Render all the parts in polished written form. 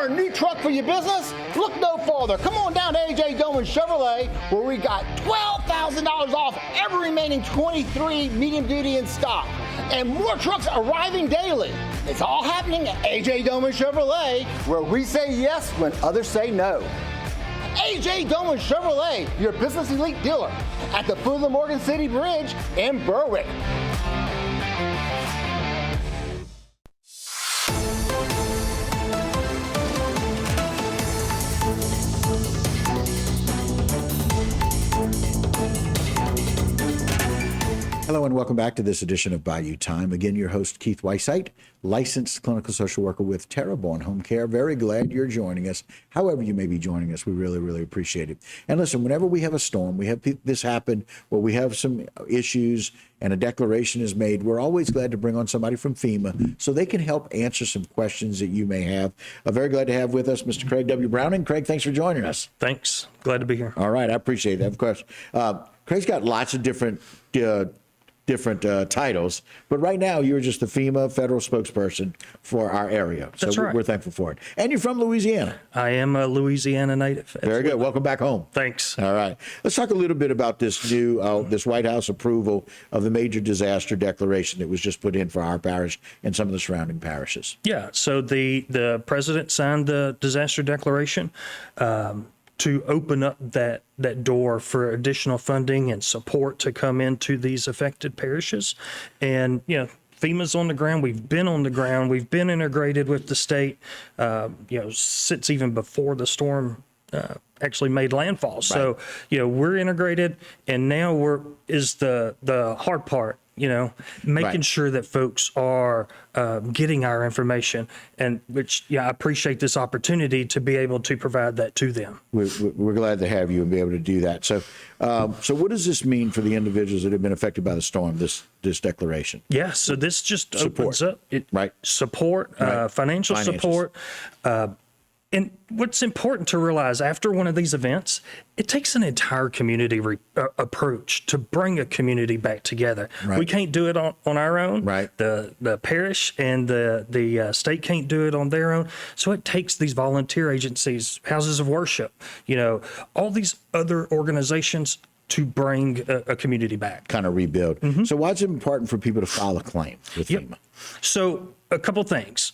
for a new truck for your business? Look no farther. Come on down to AJ Doman Chevrolet, where we got $12,000 off every remaining 23 medium duty in stock. And more trucks arriving daily. It's all happening at AJ Doman Chevrolet, where we say yes when others say no. AJ Doman Chevrolet, your business elite dealer at the foot of the Morgan City Bridge in Berwick. Hello and welcome back to this edition of Bayou Time. Again, your host, Keith Weissite, licensed clinical social worker with Terrebonne Home Care. Very glad you're joining us. However you may be joining us, we really, really appreciate it. And listen, whenever we have a storm, we have this happen where we have some issues and a declaration is made, we're always glad to bring on somebody from FEMA so they can help answer some questions that you may have. Very glad to have with us Mr. Craig W. Browning. Craig, thanks for joining us. Thanks. Glad to be here. All right. I appreciate that. Of course. Craig's got lots of different titles, but right now you're just the FEMA federal spokesperson for our area. So That's right. We're thankful for it. And you're from Louisiana. I am a Louisiana native. Very good. Welcome back home. Thanks. All right. Let's talk a little bit about this new, this White House approval of the major disaster declaration that was just put in for our parish and some of the surrounding parishes. Yeah. So the president signed the disaster declaration to open up that door for additional funding and support to come into these affected parishes. And, FEMA's on the ground. We've been on the ground. We've been integrated with the state, since even before the storm actually made landfall. Right. So, we're integrated, and now is the hard part. Making Right. sure that folks are getting our information, and which, I appreciate this opportunity to be able to provide that to them. We're glad to have you and be able to do that. So, so what does this mean for the individuals that have been affected by the storm, this declaration? Yeah, so this just opens up Right. support, financial support. And what's important to realize after one of these events, it takes an entire community approach to bring a community back together. Right. We can't do it on our own. Right. The parish and the state can't do it on their own. So it takes these volunteer agencies, houses of worship, all these other organizations to bring a community back. Kind of rebuild. Mm-hmm. So why is it important for people to file a claim with FEMA? So a couple things.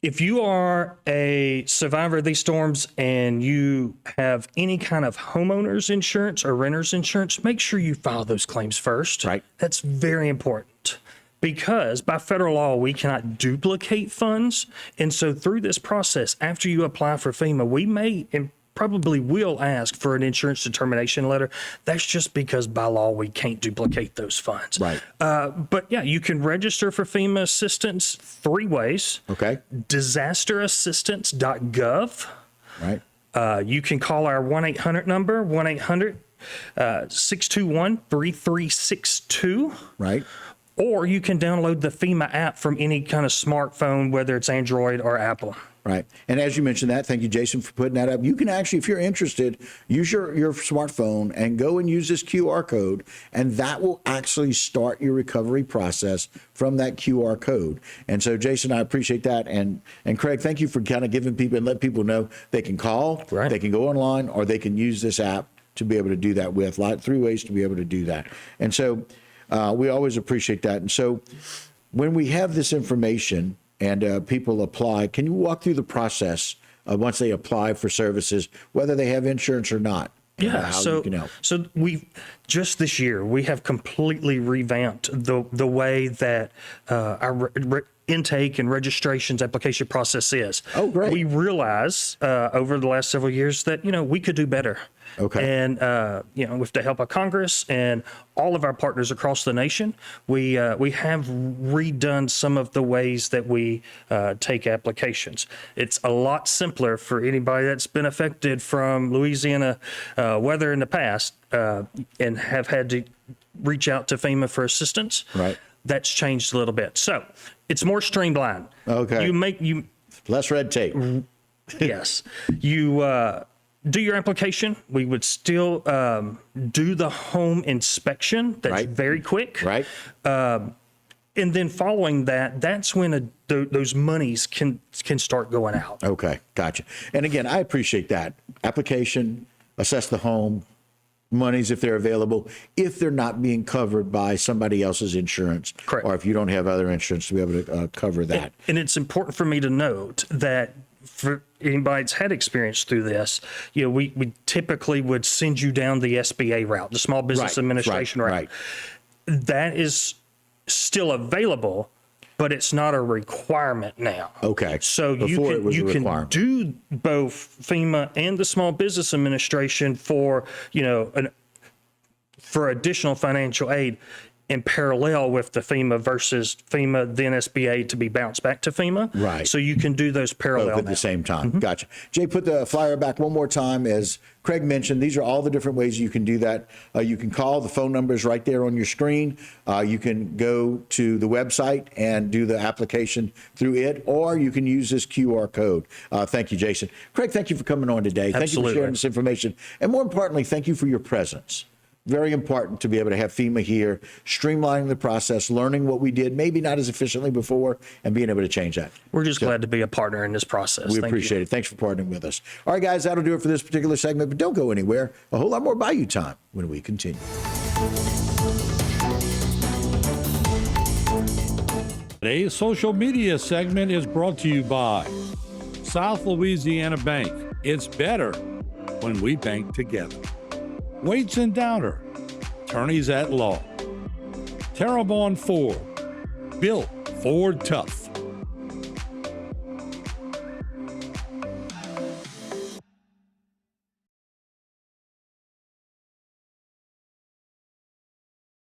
If you are a survivor of these storms and you have any kind of homeowner's insurance or renter's insurance, make sure you file those claims first. Right. That's very important because by federal law, we cannot duplicate funds. And so through this process, after you apply for FEMA, we may and probably will ask for an insurance determination letter. That's just because by law, we can't duplicate those funds. Right. But yeah, you can register for FEMA assistance 3 ways. Okay. Disasterassistance.gov. Right. You can call our 1-800 number, 1-800-621-3362. Right. Or you can download the FEMA app from any kind of smartphone, whether it's Android or Apple. Right. And as you mentioned that, thank you, Jason, for putting that up. You can actually, if you're interested, use your smartphone and go and use this QR code, and that will actually start your recovery process from that QR code. And so, Jason, I appreciate that. And Craig, thank you for kind of giving people and let people know they can call, right. They can go online, or they can use this app to be able to do that with. 3 ways to be able to do that. And so we always appreciate that. And so when we have this information, and people apply, can you walk through the process once they apply for services, whether they have insurance or not? Yeah, so we just this year we have completely revamped the way that our intake and registrations application process is. Oh, great! We realize over the last several years that we could do better. Okay. And with the help of Congress and all of our partners across the nation, we have redone some of the ways that we take applications. It's a lot simpler for anybody that's been affected from Louisiana weather in the past and have had to reach out to FEMA for assistance. Right. That's changed a little bit. So it's more streamlined. Okay. You less red tape. Yes. You do your application. We would still do the home inspection. That's Right. very quick. Right. And then following that, that's when those monies can start going out. Okay, gotcha. And again, I appreciate that. Application, assess the home, monies if they're available, if they're not being covered by somebody else's insurance. Correct. Or if you don't have other insurance to be able to cover that. And it's important for me to note that for anybody that's had experience through this, we typically would send you down the SBA route, the Small Business Administration route. Right. That is still available, but it's not a requirement now. Okay. So Before it was you a can requirement. do both FEMA and the Small Business Administration for for additional financial aid in parallel with the FEMA versus FEMA, then SBA to be bounced back to FEMA. Right. So you can do those parallel Both at now. the same time. Gotcha. Jay, put the flyer back one more time. As Craig mentioned, these are all the different ways you can do that. You can call. The phone number is right there on your screen. You can go to the website and do the application through it, or you can use this QR code. Thank you, Jason. Craig, thank you for coming on today. Thank you Absolutely. for sharing this information. And more importantly, thank you for your presence. Very important to be able to have FEMA here, streamlining the process, learning what we did, maybe not as efficiently before, and being able to change that. We're just glad to be a partner in this process. We appreciate it. Thanks for partnering with us. All right, guys, that'll do it for this particular segment, but don't go anywhere. A whole lot more Bayou time when we continue. Today's social media segment is brought to you by South Louisiana Bank. It's better when we bank together. Waits and Downer, attorneys at law. Terrebonne Ford, built Ford tough.